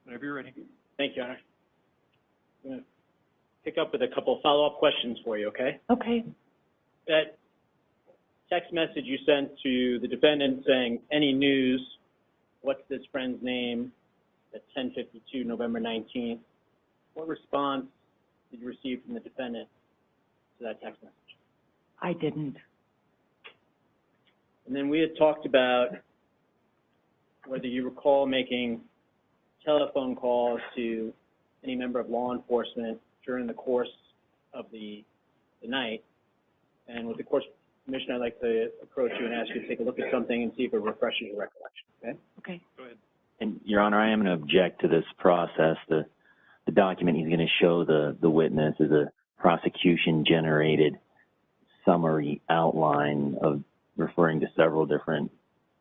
Whenever you're ready. Thank you, Honor. I'm going to pick up with a couple of follow-up questions for you, okay? Okay. That text message you sent to the defendant saying, any news, what's this friend's name, at 10:52, November 19th, what response did you receive from the defendant to that text message? I didn't. And then we had talked about whether you recall making telephone calls to any member of law enforcement during the course of the night. And with the court's permission, I'd like to approach you and ask you to take a look at something and see if it refreshes your recollection, okay? Okay. Go ahead. And, Your Honor, I am going to object to this process. The document he's going to show the witness is a prosecution-generated summary outline of referring to several different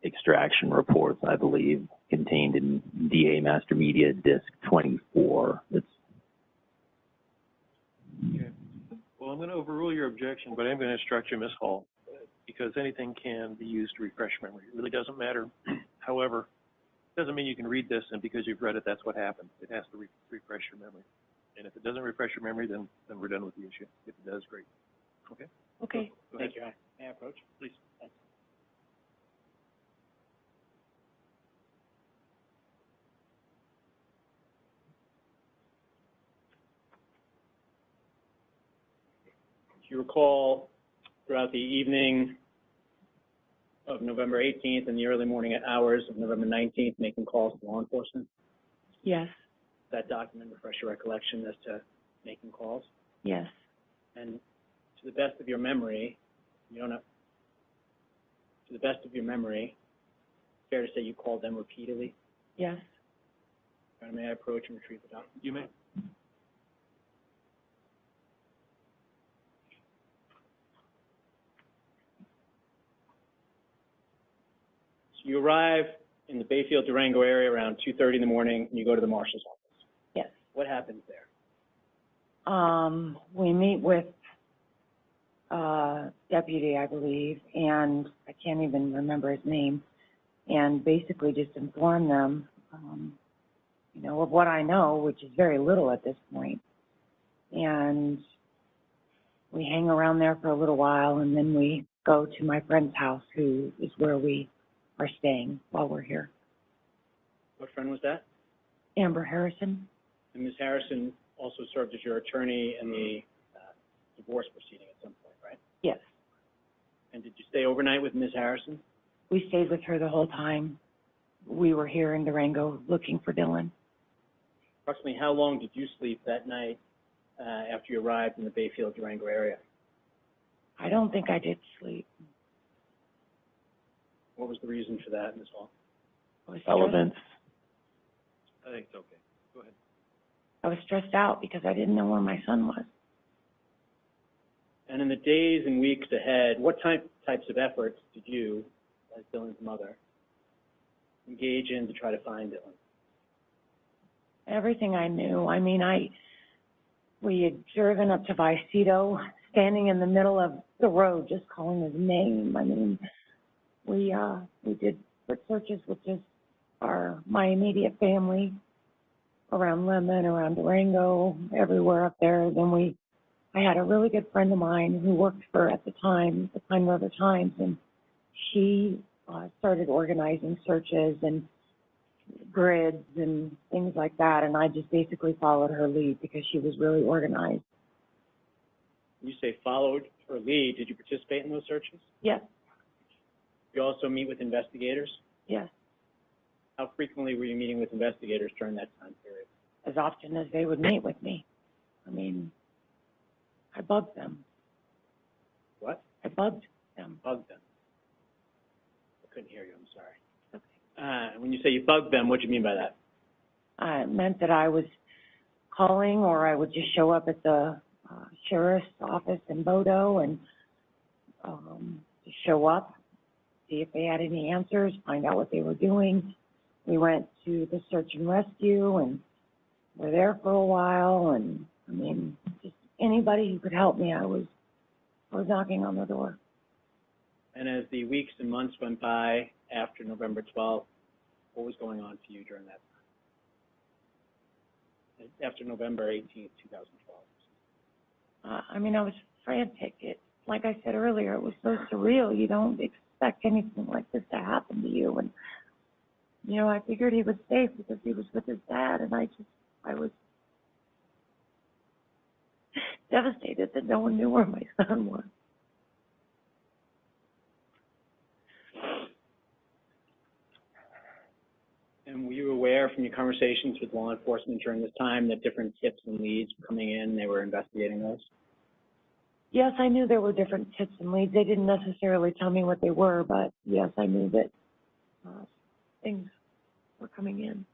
extraction reports, I believe, contained in DA Master Media Disc 24. Okay. Well, I'm going to overrule your objection, but I'm going to instruct you, Ms. Hall, because anything can be used to refresh memory. It really doesn't matter. However, it doesn't mean you can read this and because you've read it, that's what happened. It has to refresh your memory. And if it doesn't refresh your memory, then we're done with the issue. If it does, great. Okay? Okay. Go ahead. Thank you. May I approach? Please. Thanks. Do you recall throughout the evening of November 18th and the early morning hours of November 19th making calls to law enforcement? Yes. That document refresh your recollection as to making calls? Yes. And to the best of your memory, you don't know, to the best of your memory, fair to say you called them repeatedly? Yes. May I approach and retrieve the document? You may. So you arrive in the Bayfield Durango area around 2:30 in the morning, and you go to the marshal's office. Yes. What happens there? We meet with deputy, I believe, and I can't even remember his name, and basically just inform them, you know, of what I know, which is very little at this point. And we hang around there for a little while, and then we go to my friend's house, who is where we are staying while we're here. What friend was that? Amber Harrison. And Ms. Harrison also served as your attorney in the divorce proceeding at some point, right? Yes. And did you stay overnight with Ms. Harrison? We stayed with her the whole time. We were here in Durango looking for Dylan. Approximately how long did you sleep that night after you arrived in the Bayfield Durango area? I don't think I did sleep. What was the reason for that, Ms. Hall? Relevance. I think it's okay. Go ahead. I was stressed out because I didn't know where my son was. And in the days and weeks ahead, what types of efforts did you, as Dylan's mother, engage in to try to find Dylan? Everything I knew. I mean, we had driven up to Vicedo, standing in the middle of the road, just calling his name. I mean, we did foot searches with just my immediate family around Lemon, around Durango, everywhere up there. Then I had a really good friend of mine who worked for, at the time, the Pine River Times, and she started organizing searches and grids and things like that, and I just basically followed her lead because she was really organized. When you say followed her lead, did you participate in those searches? Yes. You also meet with investigators? Yes. How frequently were you meeting with investigators during that time period? As often as they would meet with me. I mean, I bugged them. What? I bugged them. Bugged them. I couldn't hear you, I'm sorry. When you say you bugged them, what do you mean by that? It meant that I was calling, or I would just show up at the sheriff's office in Bodo and just show up, see if they had any answers, find out what they were doing. We went to the search and rescue and were there for a while, and I mean, just anybody who could help me, I was knocking on the door. And as the weeks and months went by after November 12th, what was going on for you during that after November 18th, 2012? I mean, I was frantic. Like I said earlier, it was so surreal. You don't expect anything like this to happen to you. And, you know, I figured he was safe because he was with his dad, and I was devastated that no one knew where my son was. And were you aware from your conversations with law enforcement during this time that different tips and leads were coming in, they were investigating those? Yes, I knew there were different tips and leads. They didn't necessarily tell me what they were, but yes, I knew that things were coming in.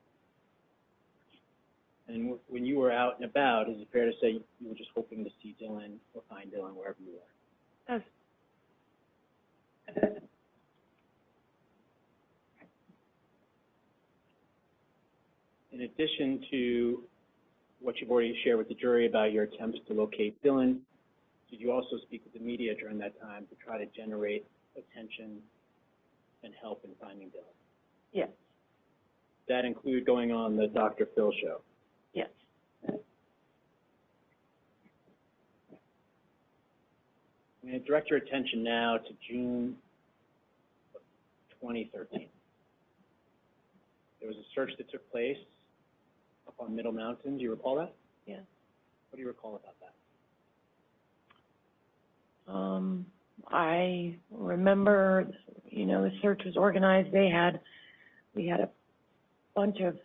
And when you were out and about, is it fair to say you were just hoping to see Dylan or find Dylan wherever you were? Yes. In addition to what you've already shared with the jury about your attempts to locate Dylan, did you also speak with the media during that time to try to generate attention and help in finding Dylan? Yes. Did that include going on the Dr. Phil show? Yes. I'm going to direct your attention now to June of 2013. There was a search that took place up on Middle Mountain. Do you recall that? Yes. What do you recall about that? I remember, you know, the search was organized. We had a bunch of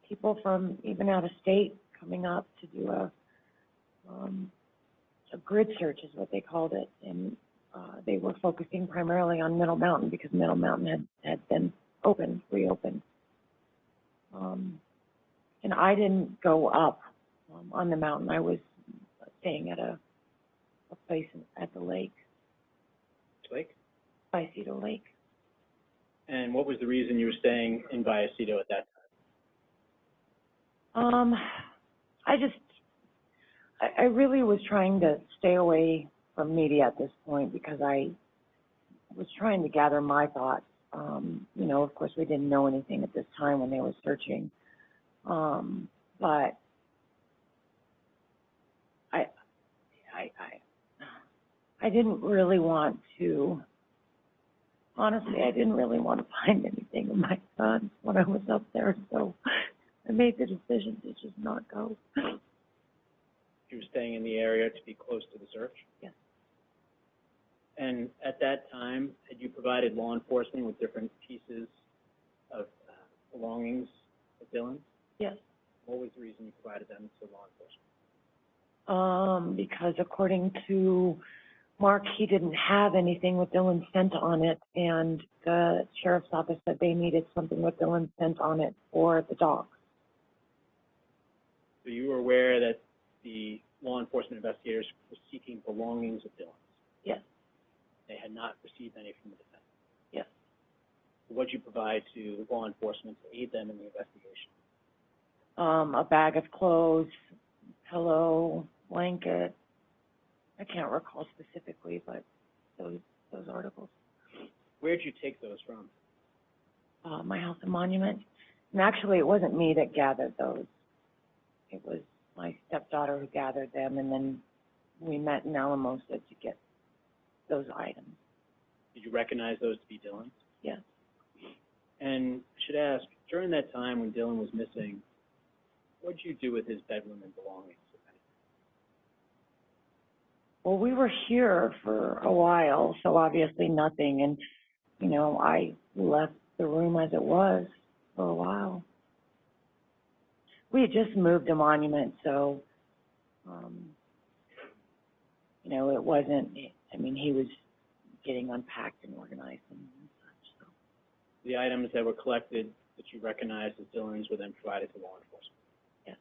people from even out of state coming up to do a grid search is what they called it, and they were focusing primarily on Middle Mountain because Middle Mountain had been reopened. And I didn't go up on the mountain. I was staying at a place at the lake. Lake? Vallecito Lake. And what was the reason you were staying in Vallecito at that time? I really was trying to stay away from media at this point because I was trying to gather my thoughts. You know, of course, we didn't know anything at this time when they were searching. But I didn't really want to, honestly, I didn't really want to find anything of my son when I was up there, so I made the decision to just not go. You were staying in the area to be close to the search? Yes. And at that time, had you provided law enforcement with different pieces of belongings of Dylan? Yes. What was the reason you provided them to law enforcement? Because according to Mark, he didn't have anything with Dylan's scent on it, and the sheriff's office said they needed something with Dylan's scent on it for the dogs. So you were aware that the law enforcement investigators were seeking belongings of Dylan's? Yes. They had not received any from the defendant? Yes. So what did you provide to law enforcement to aid them in the investigation? A bag of clothes, pillow, blanket. I can't recall specifically, but those articles. Where did you take those from? My house and monument. And actually, it wasn't me that gathered those. It was my stepdaughter who gathered them, and then we met in Alamosa to get those items. Did you recognize those to be Dylan's? Yes. And I should ask, during that time when Dylan was missing, what did you do with his bedroom and belongings, if anything? Well, we were here for a while, so obviously nothing. And, you know, I left the room as it was for a while. We had just moved a monument, so, you know, it wasn't, I mean, he was getting unpacked and organized and such. So. The items that were collected that you recognized as Dylan's were then provided to law enforcement? Yes.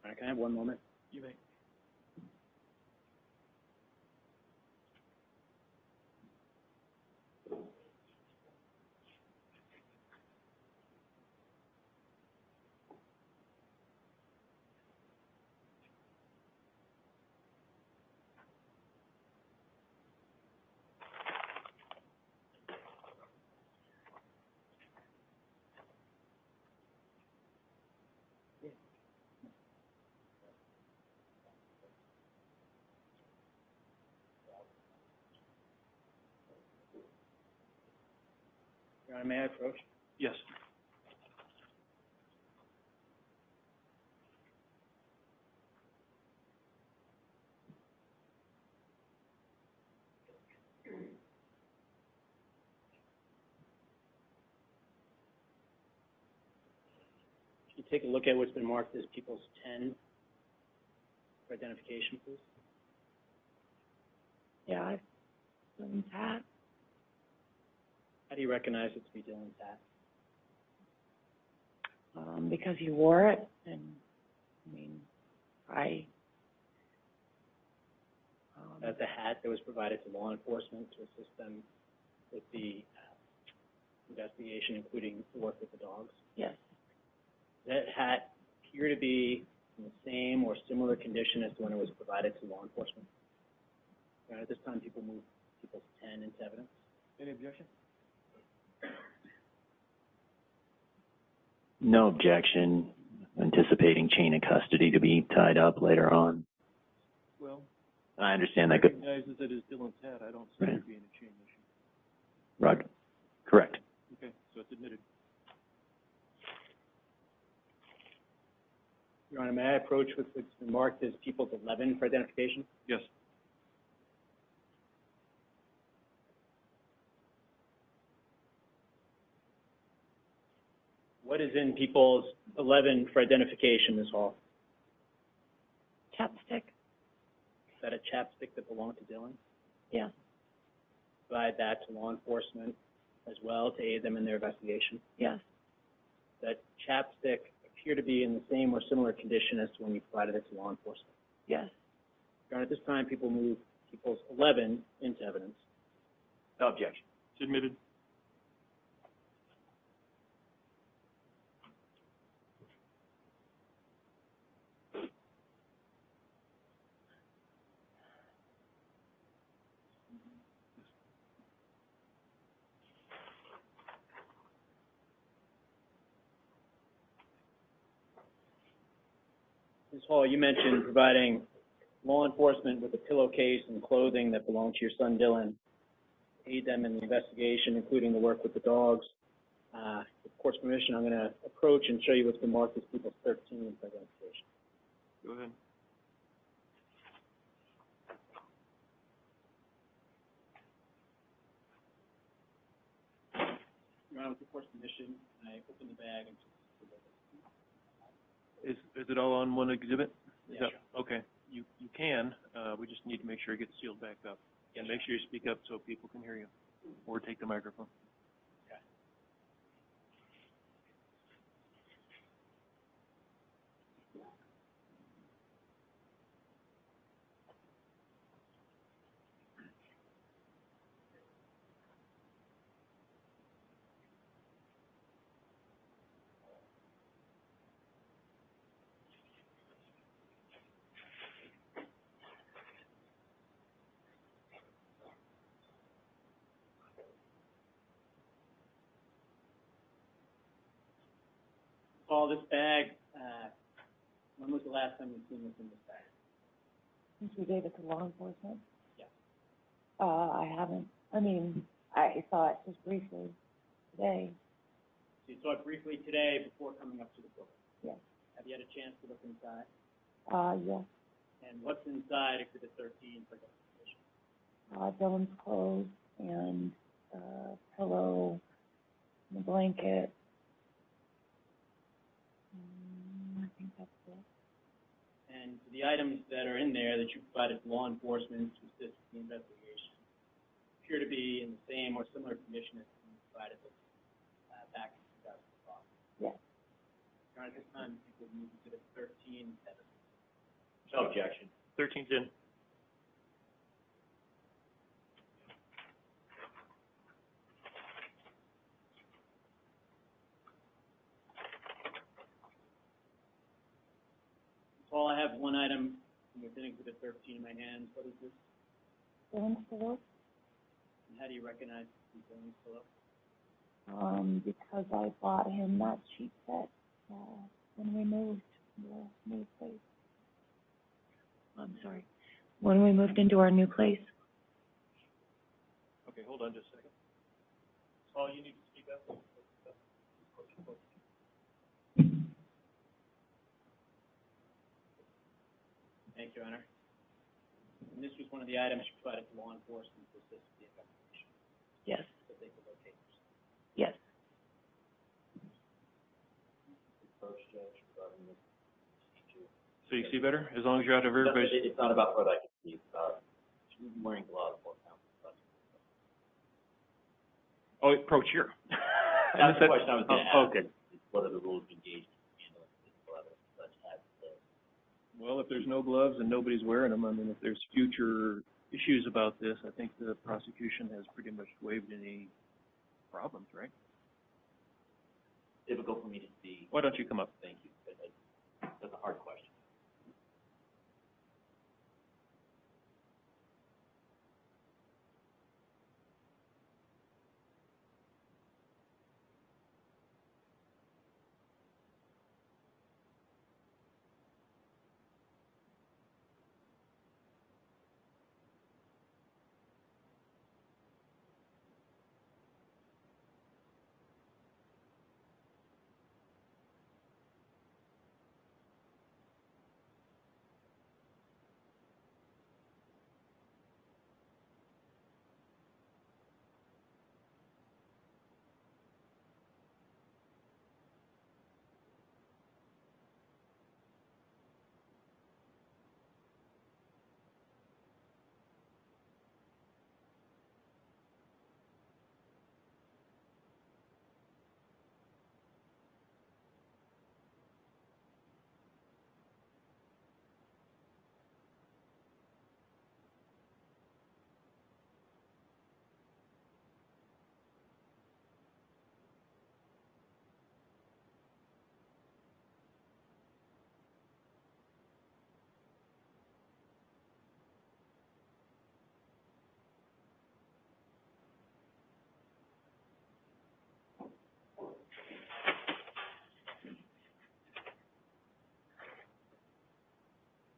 All right, can I have one moment? You may. Your Honor, may I approach? Yes. Can you take a look at what's been marked as People's 10 for identification, please? Yeah, Dylan's hat. How do you recognize it to be Dylan's hat? Because he wore it, and, That's a hat that was provided to law enforcement to assist them with the investigation, including the work with the dogs. yes, That hat appear to be in the same or similar condition as the one that was provided to law enforcement. At this time, people move People's 10 into evidence. Any objection? No objection. Anticipating chain of custody to be tied up later on. Well, I understand that. Good. Recognizes it as Dylan's hat. I don't see there being a chain issue. Right. Correct. Okay, so it's admitted. Your Honor, may I approach what's been marked as People's 11 for identification? Yes. What is in People's 11 for identification, Ms. Hall? chapstick, Is that a chapstick that belonged to Dylan? yeah, Provide that to law enforcement as well to aid them in their investigation. yes, That chapstick appear to be in the same or similar condition as to when you provided it to law enforcement. yes, Your Honor, at this time, people move People's 11 into evidence. No objection. It's admitted. Ms. Hall, you mentioned providing law enforcement with a pillowcase and clothing that belonged to your son Dylan, aid them in the investigation, including the work with the dogs. With court's permission, I'm going to approach and show you what's been marked as People's 13 for identification. Go ahead. Your Honor, with the court's permission, I open the bag and Is it all on one exhibit? Yeah, Yep. sure. Okay. You can. We just need to make sure it gets sealed back up. And make sure you speak up so people can hear you, or take the microphone. Okay. Paul, this bag, when was the last time you've seen this in this bag? since we gave it to law enforcement. Yeah. I haven't, I saw it just briefly today, So you saw it briefly today before coming up to the building. yes, Have you had a chance to look inside? yes, And what's inside Exhibit 13 for identification? Dylan's clothes and, pillow, and a blanket. I think that's it. And the items that are in there that you provided to law enforcement to assist in the investigation appear to be in the same or similar condition as you provided them back in 2012. Yes, Your Honor, at this time, people move Exhibit 13 evidence. No objection. 13's in. Paul, I have one item within Exhibit 13 in my hands. What is this? Dylan's pillow, And how do you recognize these things below? because I bought him that sheet set, when we moved to the new place. I'm sorry, when we moved into our new place. Okay, hold on just a second. Paul, you need to speak up. Thank you, Honor. And this was one of the items you provided to law enforcement to assist with the investigation, Yes, so they could locate you. yes. So you see better, as long as you're out of everybody's. It's not about what I can see, it's about wearing gloves or something. Oh, approach here. That's the question I was going to ask. Okay. What are the rules of engagement in handling physical evidence such as this? Well, if there's no gloves and nobody's wearing them, I mean, if there's future issues about this, I think the prosecution has pretty much waived any problems, right? Difficult for me to see. Why don't you come up? Thank you. That's a hard question.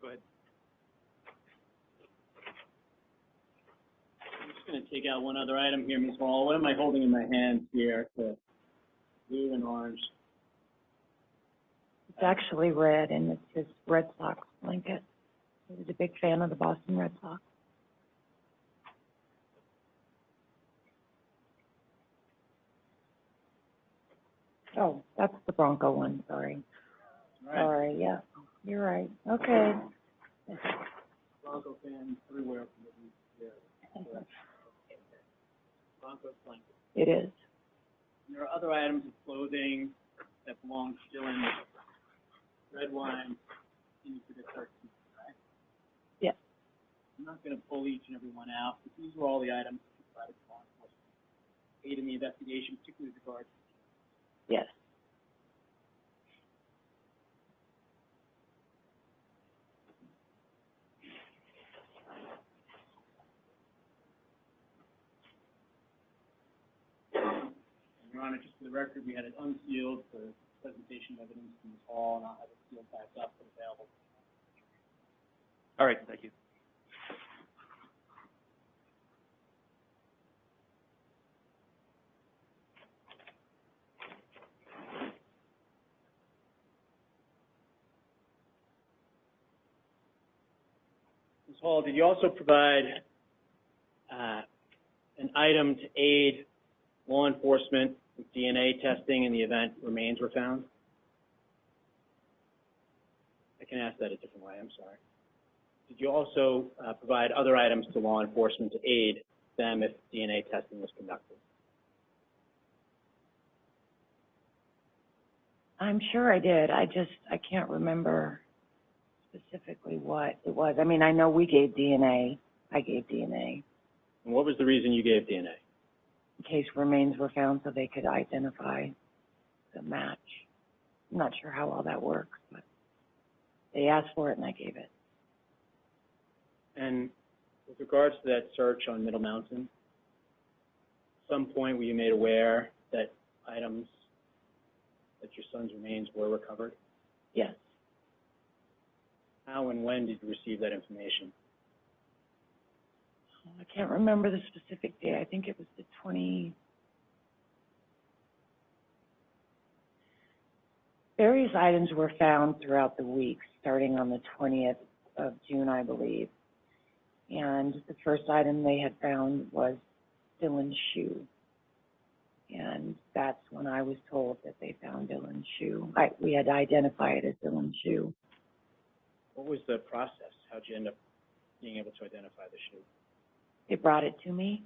Go ahead. I'm just going to take out one other item here, Ms. Hall. What am I holding in my hands here? Blue and orange. It's actually red, and it's his Red Sox blanket. He was a big fan of the Boston Red Sox. Oh, that's the Bronco one, sorry. All right. Sorry, yeah, you're right. Okay. Bronco fans everywhere from the east here. Bronco's blanket. It is. And there are other items of clothing that belong to Dylan Redwine in the search, right? Yes. I'm not going to pull each and every one out, but these are all the items that you provided to law enforcement. Aid in the investigation, particularly with regard to. Yes. Your Honor, just for the record, we had it unsealed for presentation of evidence in this hall, and I'll have it sealed back up and available. All right, thank you. Ms. Hall, did you also provide an item to aid law enforcement with DNA testing in the event remains were found? I can ask that a different way, I'm sorry. Did you also provide other items to law enforcement to aid them if DNA testing was conducted? I'm sure I did. I can't remember specifically what it was. I mean, I know we gave DNA. I gave DNA And what was the reason you gave DNA? in case remains were found so they could identify the match. I'm not sure how all that works, but they asked for it and I gave it. And with regards to that search on Middle Mountain, at some point were you made aware that items that your son's remains were recovered? Yes. How and when did you receive that information? I can't remember the specific day. I think it was the Various items were found throughout the week, starting on the 20th of June, I believe. And the first item they had found was Dylan's shoe. And that's when I was told that they found Dylan's shoe. We had to identify it as Dylan's shoe. What was the process? How'd you end up being able to identify the shoe? They brought it to me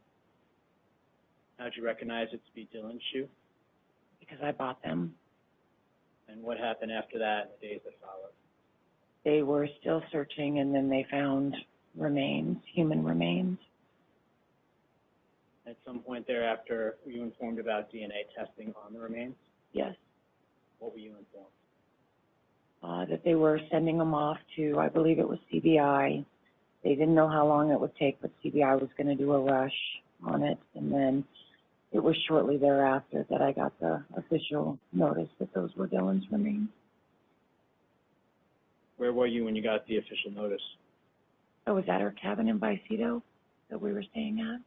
How'd you recognize it to be Dylan's shoe? because I bought them. And what happened after that in the days that followed? They were still searching, and then they found remains, human remains. At some point thereafter, were you informed about DNA testing on the remains? Yes. What were you informed? That they were sending them off to, I believe it was CBI. They didn't know how long it would take, but CBI was going to do a rush on it. And then it was shortly thereafter that I got the official notice that those were Dylan's remains. Where were you when you got the official notice? I was at our cabin in Vicedo that we were staying at.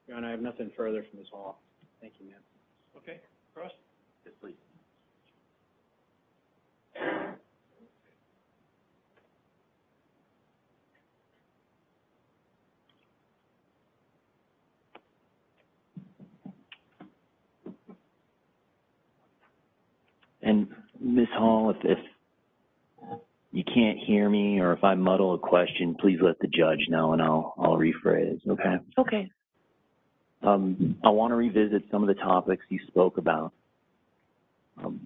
Your Honor, I have nothing further from Ms. Hall. Thank you, ma'am. Okay, Cross? Yes, please. And Ms. Hall, if you can't hear me or if I muddle a question, please let the judge know and I'll rephrase, okay? Okay. I want to revisit some of the topics you spoke about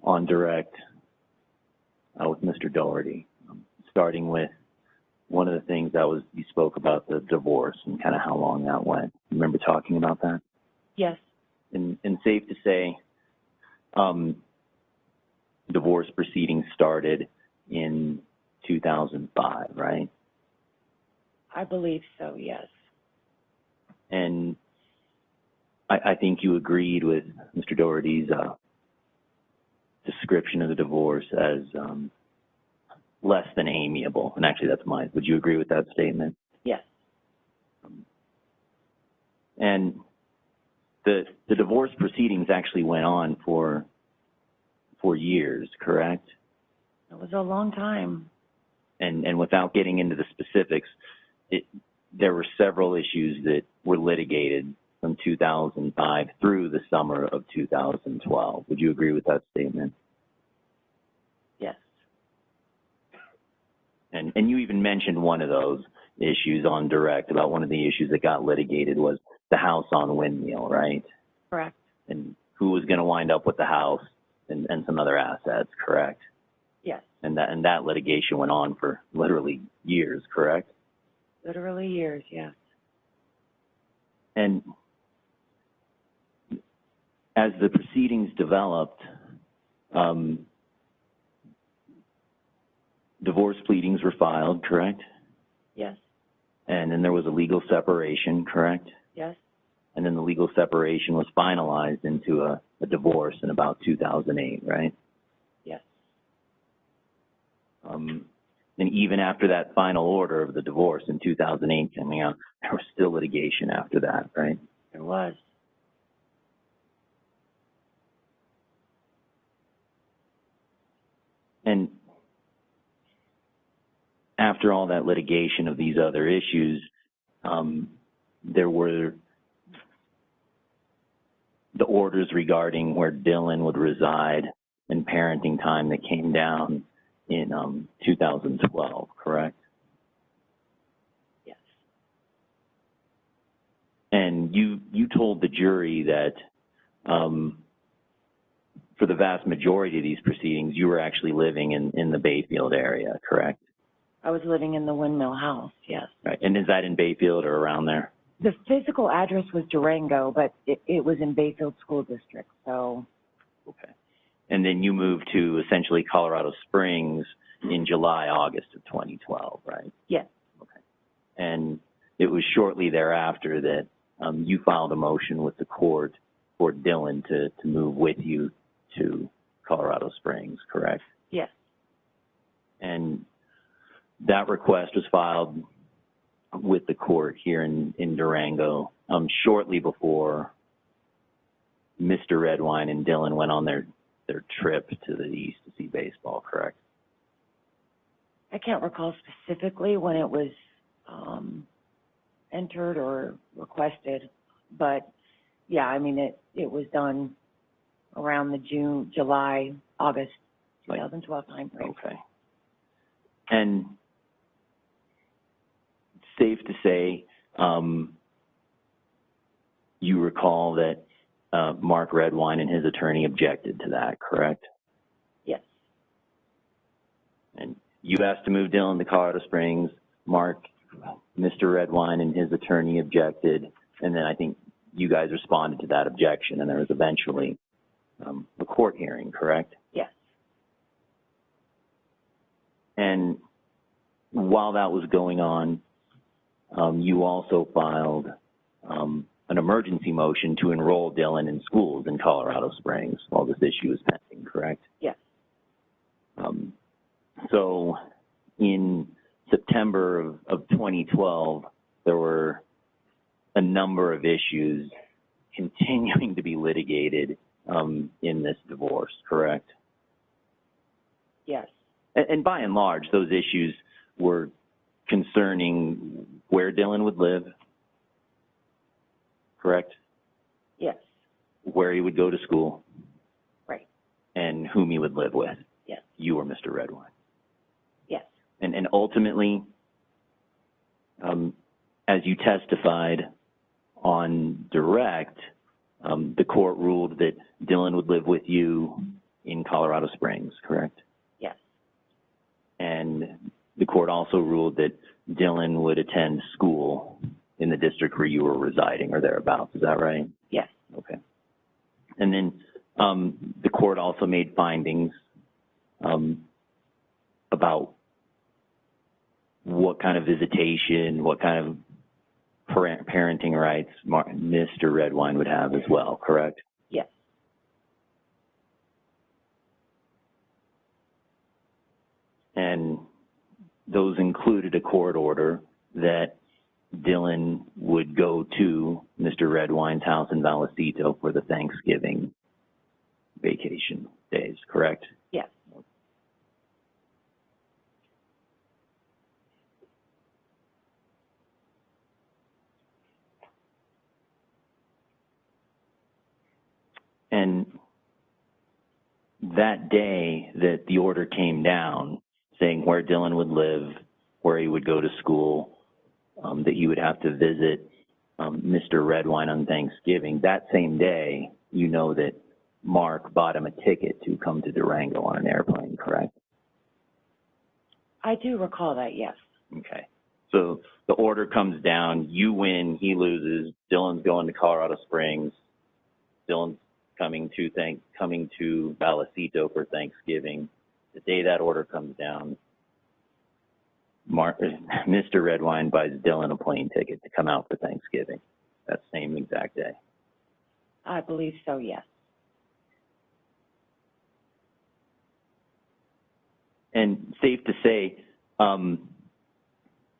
on direct with Mr. Doherty, starting with one of the things that was you spoke about the divorce and kind of how long that went. Remember talking about that? Yes. And safe to say, divorce proceedings started in 2005, right? I believe so, yes. And I think you agreed with Mr. Doherty's description of the divorce as less than amiable. And actually, that's mine. Would you agree with that statement? Yes. And the divorce proceedings actually went on for years, correct? It was a long time. And without getting into the specifics, there were several issues that were litigated from 2005 through the summer of 2012. Would you agree with that statement? Yes. And you even mentioned one of those issues on direct about one of the issues that got litigated was the house on Windmill, right? Correct. And who was going to wind up with the house and some other assets, correct? Yes. And that litigation went on for literally years, correct? Literally years, yes. And as the proceedings developed, divorce pleadings were filed, correct? Yes. And then there was a legal separation, correct? Yes. And then the legal separation was finalized into a divorce in about 2008, right? Yes. And even after that final order of the divorce in 2008 coming out, there was still litigation after that, right? There was. And after all that litigation of these other issues, there were the orders regarding where Dylan would reside and parenting time that came down in 2012, correct? Yes. And you told the jury that for the vast majority of these proceedings, you were actually living in the Bayfield area, correct? I was living in the Windmill house, yes. Right. And is that in Bayfield or around there? The physical address was Durango, but it was in Bayfield School District, so. Okay. And then you moved to essentially Colorado Springs in July, August of 2012, right? Yes. Okay. And it was shortly thereafter that you filed a motion with the court for Dylan to move with you to Colorado Springs, correct? Yes. And that request was filed with the court here in Durango shortly before Mr. Redwine and Dylan went on their trip to the East to see baseball, correct? I can't recall specifically when it was entered or requested, but yeah, I mean, it was done around the June, July, August 2012 timeframe. Okay. And safe to say, you recall that Mark Redwine and his attorney objected to that, correct? Yes. And you asked to move Dylan to Colorado Springs. Mr. Redwine and his attorney objected, and then I think you guys responded to that objection, and there was eventually a court hearing, correct? Yes. And while that was going on, you also filed an emergency motion to enroll Dylan in schools in Colorado Springs while this issue was pending, correct? Yes. So in September of 2012, there were a number of issues continuing to be litigated in this divorce, correct? Yes. And by and large, those issues were concerning where Dylan would live, correct? Yes. Where he would go to school. Right. And whom he would live with. Yes. You or Mr. Redwine. Yes. And ultimately, as you testified on direct, the court ruled that Dylan would live with you in Colorado Springs, correct? Yes. And the court also ruled that Dylan would attend school in the district where you were residing or thereabouts. Is that right? Yes. Okay. And then the court also made findings about what kind of visitation, what kind of parenting rights Mr. Redwine would have as well, correct? Yes. And those included a court order that Dylan would go to Mr. Redwine's house in Vallecito for the Thanksgiving vacation days, correct? Yes. And that day that the order came down saying where Dylan would live, where he would go to school, that you would have to visit Mr. Redwine on Thanksgiving, that same day, you know that Mark bought him a ticket to come to Durango on an airplane, correct? I do recall that, yes. Okay. So the order comes down, you win, he loses, Dylan's going to Colorado Springs, Dylan's coming to Vallecito for Thanksgiving. The day that order comes down, Mr. Redwine buys Dylan a plane ticket to come out for Thanksgiving that same exact day. I believe so, yes. And safe to say,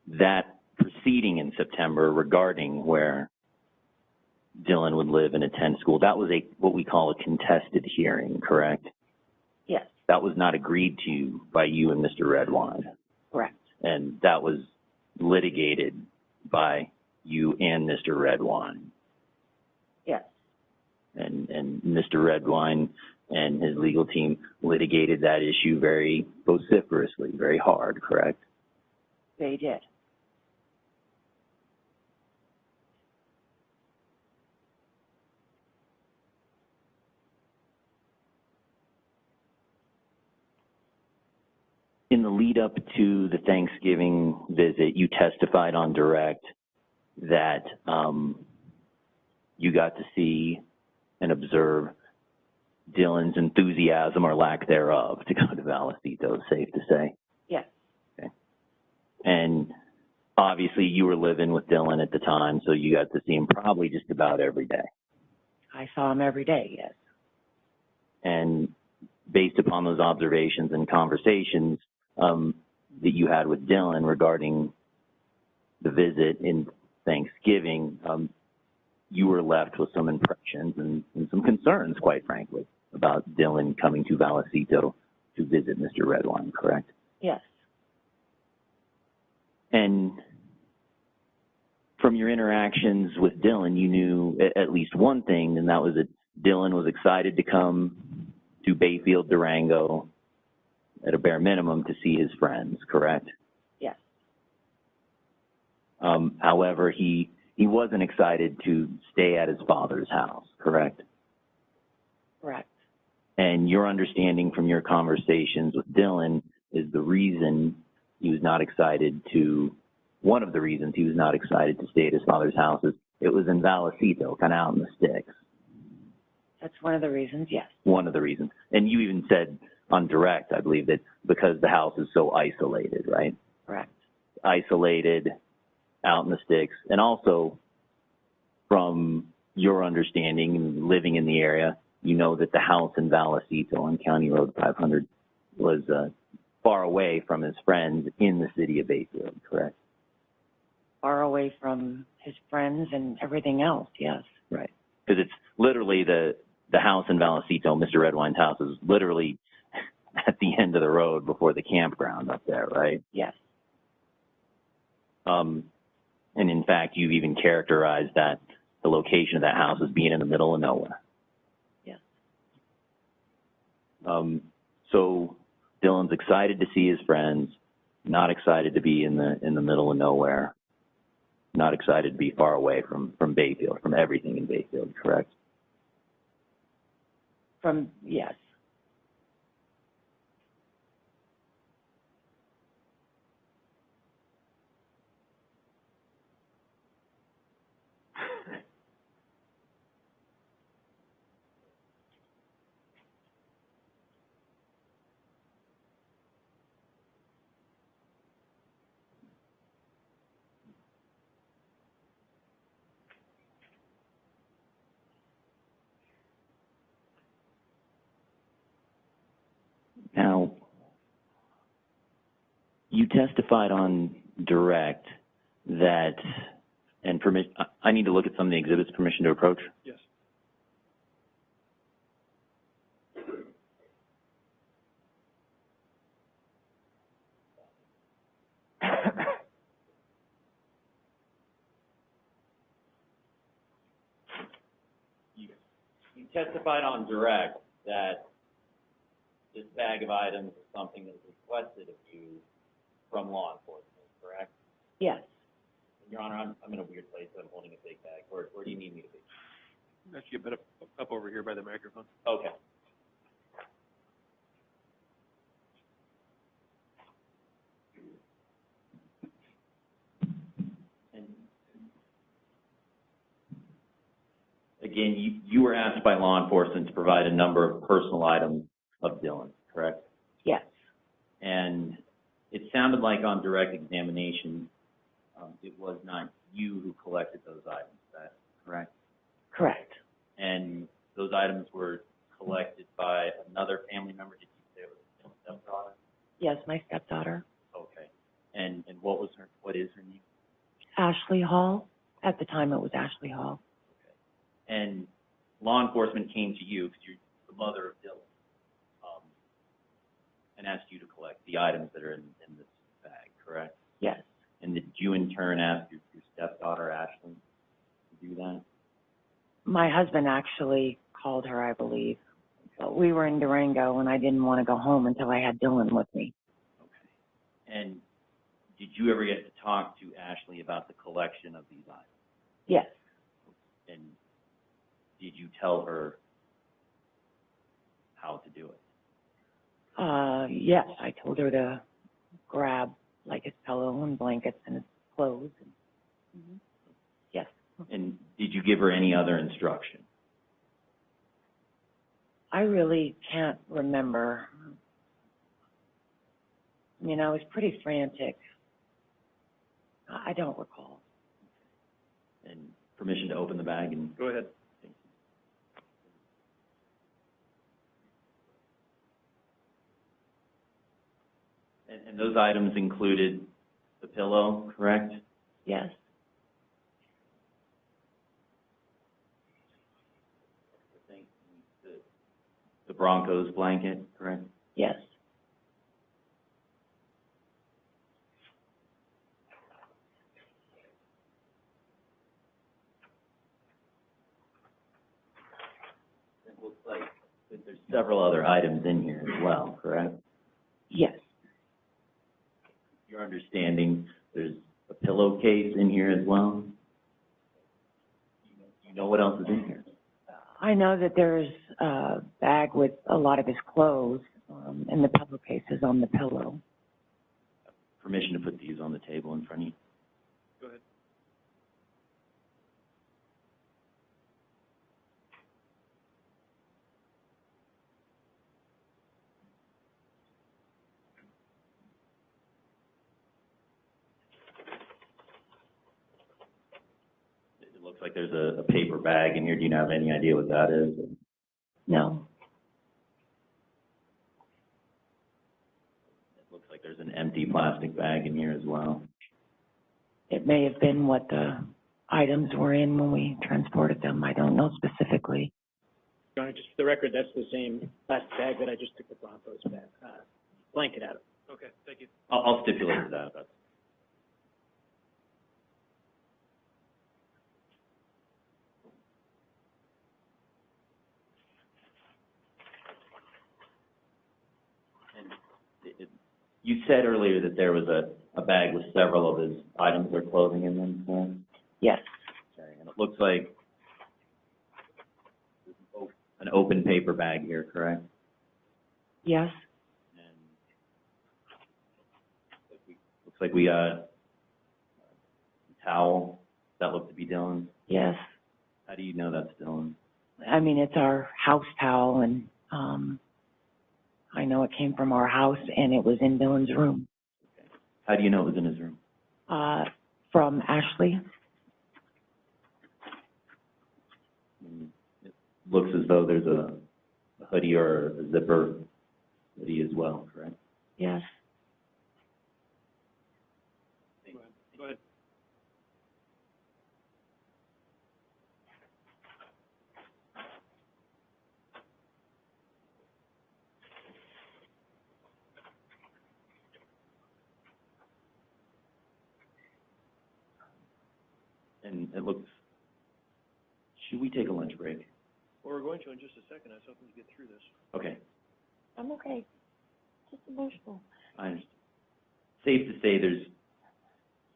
that proceeding in September regarding where Dylan would live and attend school, that was what we call a contested hearing, correct? Yes. That was not agreed to by you and Mr. Redwine. Correct. And that was litigated by you and Mr. Redwine. Yes. And Mr. Redwine and his legal team litigated that issue very vociferously, very hard, correct? They did. In the lead up to the Thanksgiving visit, you testified on direct that you got to see and observe Dylan's enthusiasm or lack thereof to go to Vallecito, safe to say? Yes. Okay. And obviously you were living with Dylan at the time, so you got to see him probably just about every day. I saw him every day, yes. And based upon those observations and conversations, that you had with Dylan regarding the visit in Thanksgiving, you were left with some impressions and some concerns, quite frankly, about Dylan coming to Vallecito to visit Mr. Redwine, correct? Yes. And from your interactions with Dylan, you knew at least one thing, and that was that Dylan was excited to come to Bayfield, Durango, at a bare minimum, to see his friends, correct? Yes. However, he wasn't excited to stay at his father's house, correct? Correct. And your understanding from your conversations with Dylan is the reason he was not excited to, one of the reasons he was not excited to stay at his father's house is it was in Vallecito, kind of out in the sticks. That's one of the reasons, yes. One of the reasons. And you even said on direct, I believe, that because the house is so isolated, right? Correct. Isolated, out in the sticks, and also from your understanding and living in the area, you know that the house in Vallecito on County Road 500 was far away from his friends in the city of Bayfield, correct? Far away from his friends and everything else, yes. Right. Because it's literally the house in Vallecito, Mr. Redwine's house, is literally at the end of the road before the campground up there, right? Yes. And in fact, you've even characterized that the location of that house as being in the middle of nowhere. Yes. So Dylan's excited to see his friends, not excited to be in the middle of nowhere, not excited to be far away from Bayfield, from everything in Bayfield, correct? Yes. Now, you testified on direct that, and I need to look at some of the exhibits, permission to approach? Yes. You testified on direct that this bag of items is something that was requested of you from law enforcement, correct? Yes. Your Honor, I'm in a weird place, so I'm holding a big bag. Where do you need me to be? Actually, a bit up over here by the microphone. Okay. And again, you were asked by law enforcement to provide a number of personal items of Dylan, correct? Yes. And it sounded like on direct examination, it was not you who collected those items, is that correct? Correct. And those items were collected by another family member? Did you say it was your stepdaughter? Yes, my stepdaughter. Okay. And what is her name? Ashley Hall. At the time, it was Ashley Hall. Okay. And law enforcement came to you, because you're the mother of Dylan, and asked you to collect the items that are in this bag, correct? Yes. And did you in turn ask your stepdaughter, Ashley, to do that? My husband actually called her, I believe. But we were in Durango, and I didn't want to go home until I had Dylan with me. Okay. And did you ever get to talk to Ashley about the collection of these items? Yes. And did you tell her how to do it? Yes, I told her to grab like his pillow and blankets and his clothes. And, yes. And did you give her any other instruction? I really can't remember. I mean, I was pretty frantic. I don't recall. And permission to open the bag and Go ahead. And those items included the pillow, correct? Yes, The Broncos blanket, correct? yes, It looks like that there's several other items in here as well, correct? yes, Your understanding, there's a pillowcase in here as well? You know what else is in here? I know that there's a bag with a lot of his clothes, and the pillowcase is on the pillow. Permission to put these on the table in front of you? Go ahead. It looks like there's a paper bag in here. Do you have any idea what that is? No, It looks like there's an empty plastic bag in here as well. it may have been what the items were in when we transported them. I don't know specifically. Your Honor, just for the record, that's the same plastic bag that I just took the Broncos blanket out of. Okay, thank you. I'll stipulate to that. That's You said earlier that there was a bag with several of his items or clothing in them, correct? Yes, Okay, and it looks like an open paper bag here, correct? yes, And looks like we got a towel that looked to be Dylan's. yes. How do you know that's Dylan? I mean, it's our house towel, and I know it came from our house, and it was in Dylan's room. How do you know it was in his room? From Ashley. It looks as though there's a hoodie or a zipper hoodie as well, correct? Yes. Go ahead. And it looks, should we take a lunch break? Well, we're going to in just a second. I was hoping to get through this. Okay, I'm okay. Just emotional. I understand. Safe to say there's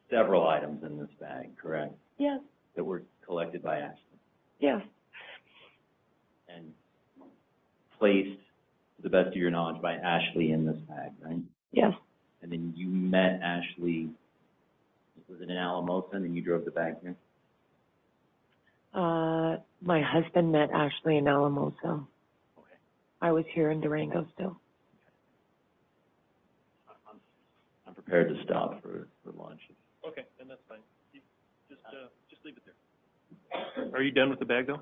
several items in this bag, correct? Yes, That were collected by Ashley yes, and placed, to the best of your knowledge, by Ashley in this bag, right? yes. And then you met Ashley, was it in Alamosa, and then you drove the bag here? My husband met Ashley in Alamosa. Okay. I was here in Durango still. I'm prepared to stop for lunch. Okay, then that's fine. You just leave it there. Are you done with the bag, though?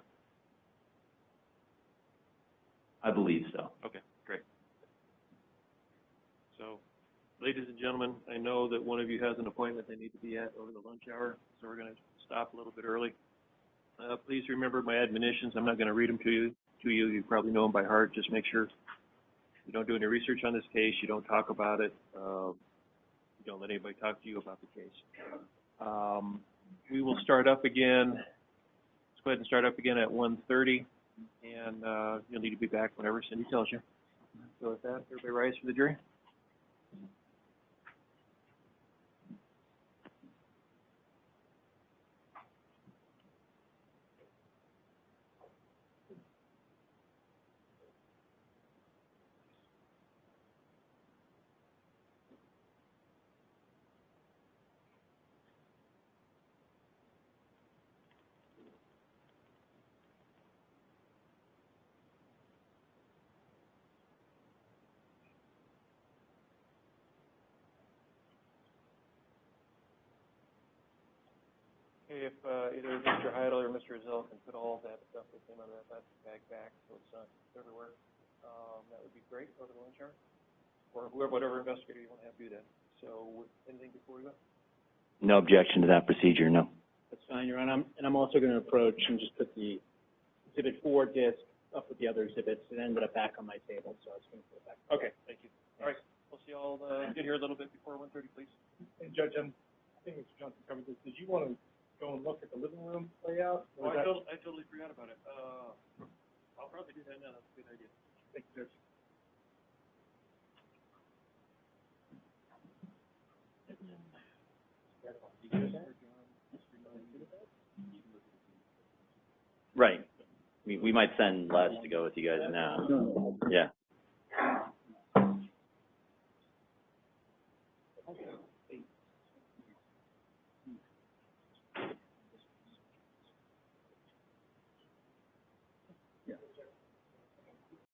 I believe so. Okay, great. So, ladies and gentlemen, I know that one of you has an appointment they need to be at over the lunch hour, so we're going to stop a little bit early. Please remember my admonitions. I'm not going to read them to you. You probably know them by heart. Just make sure you don't do any research on this case. You don't talk about it. You don't let anybody talk to you about the case. We will start up again. Let's go ahead and start up again at 1:30, and you'll need to be back whenever Cindy tells you. So with that, everybody rise for the jury. Okay, if either Mr. Heidel or Mr. Rizal can put all that stuff that came out of that plastic bag back so it's not everywhere, that would be great over the lunch hour. or whoever, whatever investigator you want to have do that. So, anything before we go? No objection to that procedure, no. That's fine, Your Honor. I'm also going to approach and just put the Exhibit 4 disc up with the other exhibits. It ended up back on my table, so I was going to put it back. Okay, thank you. All right, we'll see y'all, get here a little bit before 1:30, please. And Judge, I think Mr. Johnson covered this. Did you want to go and look at the living room layout? Oh, I totally forgot about it. I'll probably do that now. That's a good idea. Thank you, Judge. Right. We might send Les to go with you guys now. Yeah.